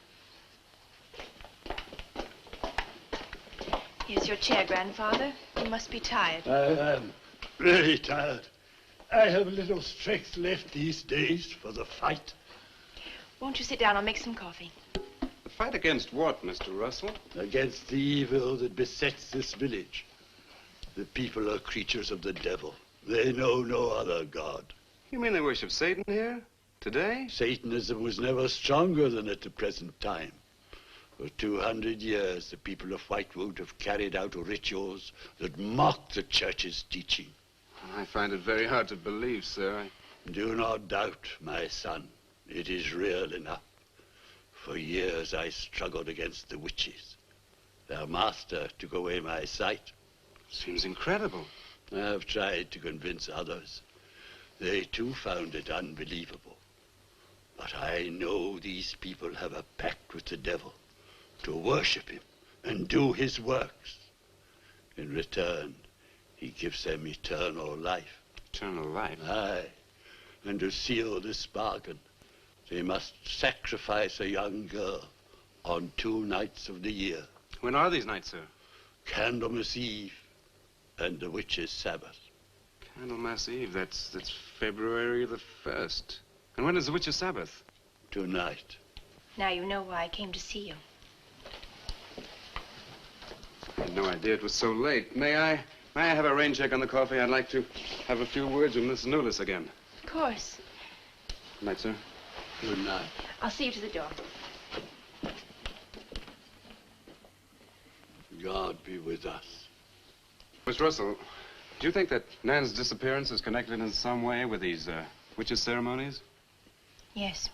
Here's your chair, Grandfather. You must be tired. I am really tired. I have little strength left these days for the fight. Won't you sit down? I'll make some coffee. The fight against what, Mr. Russell? Against the evil that besets this village. The people are creatures of the devil. They know no other god. You mean they worship Satan here? Today? Satanism was never stronger than at the present time. For 200 years, the people of Whitewood have carried out rituals that mock the church's teaching. I find it very hard to believe, sir. Do not doubt, my son. It is real enough. For years, I struggled against the witches. Their master took away my sight. Seems incredible. I have tried to convince others. They, too, found it unbelievable. But I know these people have a pact with the devil to worship him and do his works. In return, he gives them eternal life. Eternal life? Aye. And to seal this bargain, they must sacrifice a young girl on 2 nights of the year. When are these nights, sir? Candlemas Eve and the witch's Sabbath. Candlemas Eve, that's February the 1st. And when is the witch's Sabbath? Tonight. Now you know why I came to see you. I had no idea it was so late. May I have a rain check on the coffee? I'd like to have a few words with Miss Newless again. Of course. Good night, sir. Good night. I'll see you to the door. God be with us. Miss Russell, do you think that Nan's disappearance is connected in some way with these witches' ceremonies? Yes.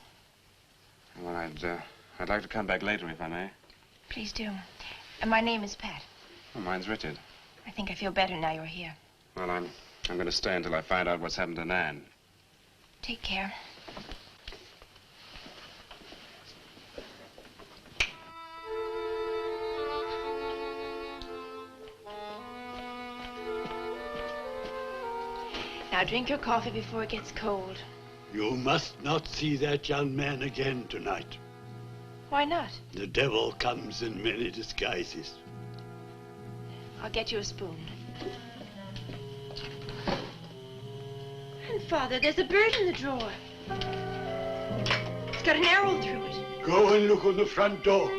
Well, I'd like to come back later, if I may. Please do. And my name is Pat. Well, mine's Richard. I think I feel better now you're here. Well, I'm going to stay until I find out what's happened to Nan. Take care. Now drink your coffee before it gets cold. You must not see that young man again tonight. Why not? The devil comes in many disguises. I'll get you a spoon. Grandfather, there's a bird in the drawer. It's got an arrow through it. Go and look on the front door.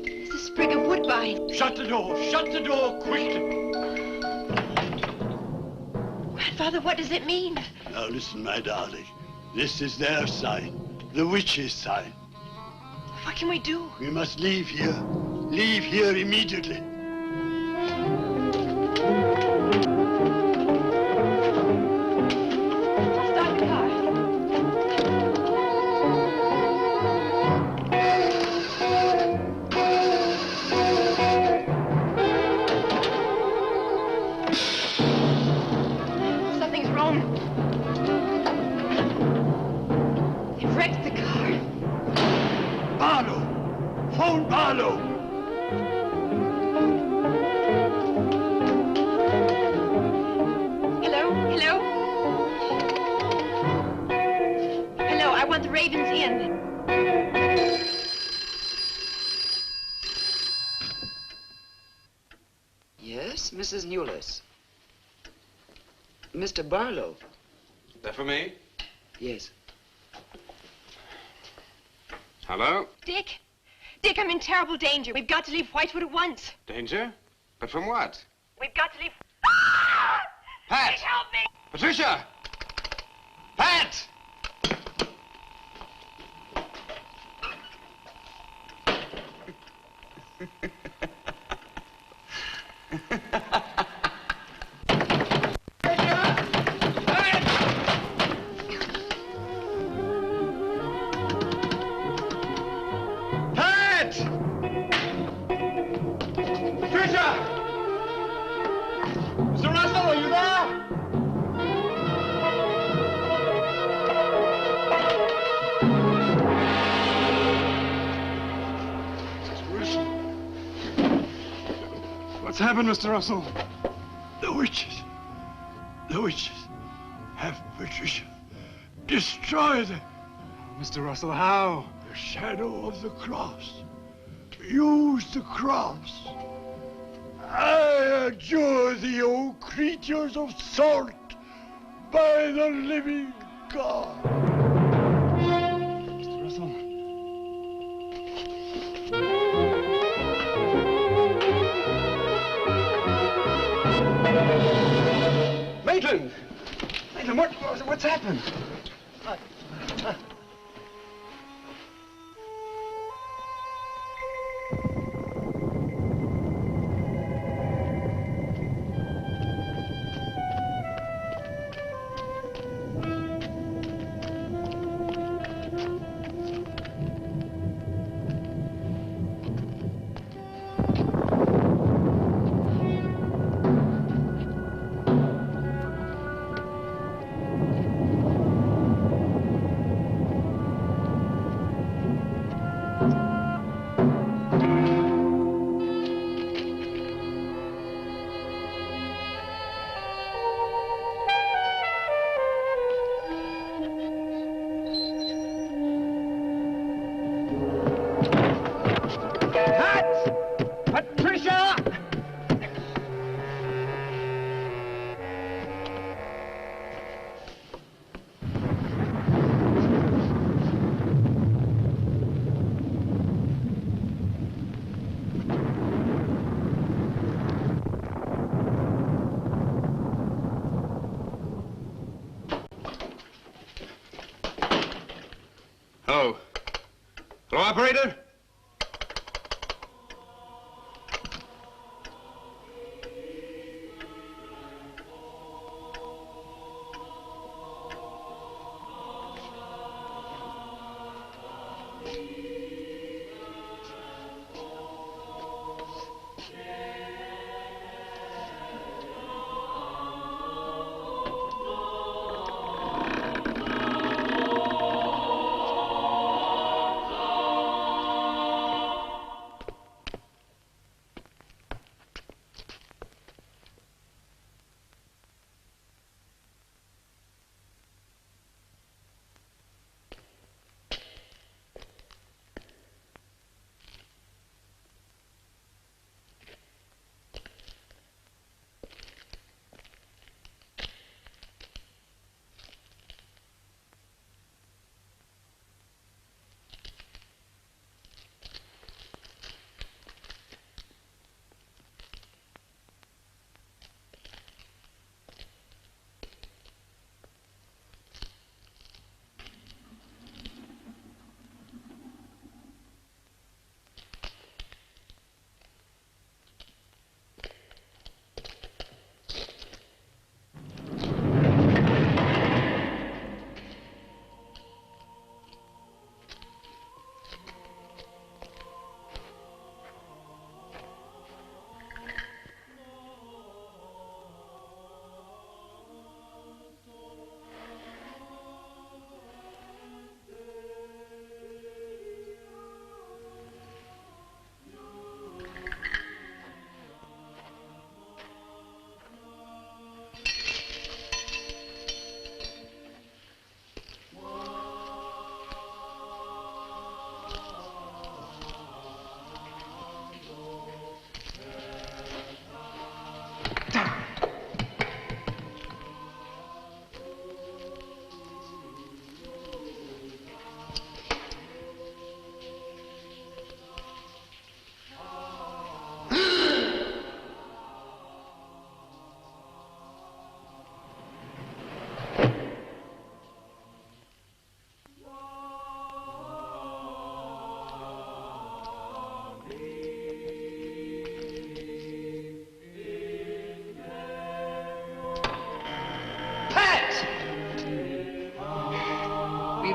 There's a sprig of wood sign. Shut the door! Shut the door, quickly! Grandfather, what does it mean? Now listen, my darling. This is their sign. The witch's sign. What can we do? We must leave here. Leave here immediately. Start the car. Something's wrong. They've wrecked the car. Barlow! Phone Barlow! Hello? Hello? Hello, I want the Ravens Inn. Yes, Mrs. Newless. Mr. Barlow. That for me? Yes. Hello? Dick? Dick, I'm in terrible danger. We've got to leave Whitewood at once. Danger? But from what? We've got to leave... Pat! Please help me! Patricia! Pat! Pat! Patricia! Mr. Russell, are you there? What's happened, Mr. Russell? The witches. The witches have Patricia. Destroy them. Mr. Russell, how? The shadow of the cross. Use the cross. I adjure thee, O creatures of salt, by the living God. Mr. Russell. Maitland! Maitland, what's happened? Patricia! Hello. Hello, operator?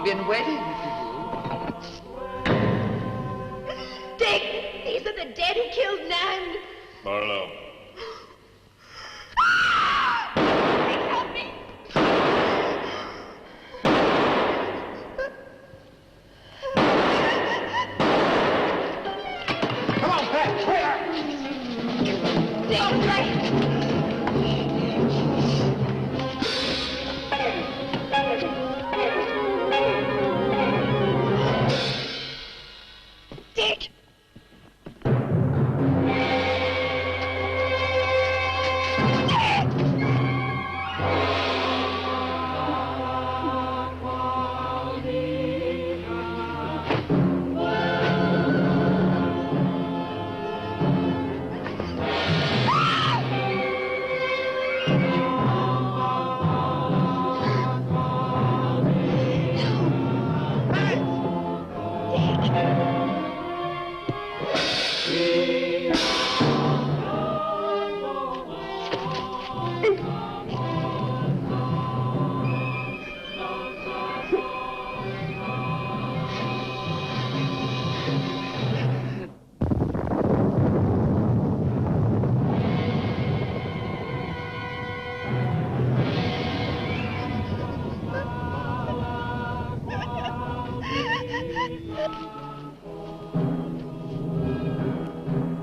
We've been waiting for you. Dick, these are the dead who killed Nan. Barlow. Dick, help me. Come on, Pat, hurry! Dick, right. Dick!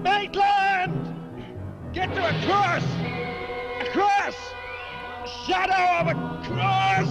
Maitland! Get to a cross! A cross! A shadow of a cross!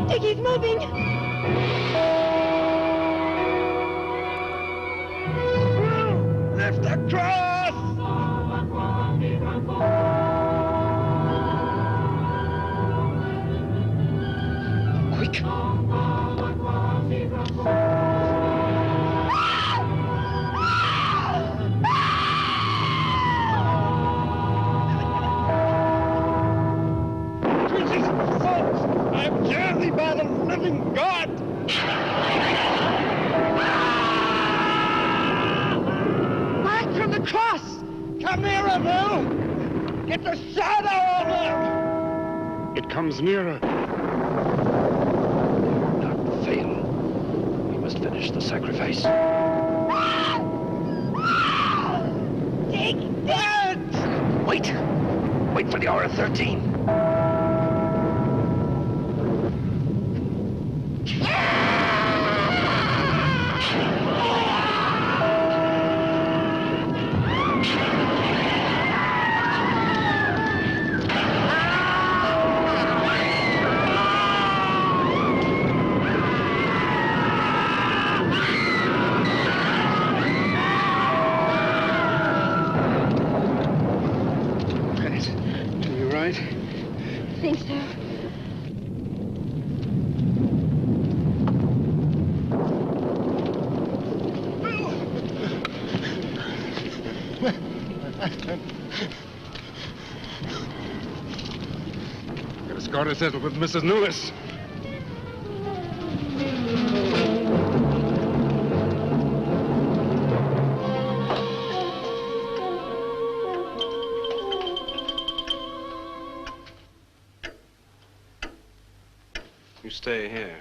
Dick, he's moving. Lift the cross! Quick! Jesus, folks! I'm journey by the living God! Back from the cross! Come nearer, Bill! Get the shadow of him! It comes nearer. Not fail. We must finish the sacrifice. Dick! Dead! Wait! Wait for the hour of 13. You right? I think so. Got a score to settle with Mrs. Newlis. You stay here.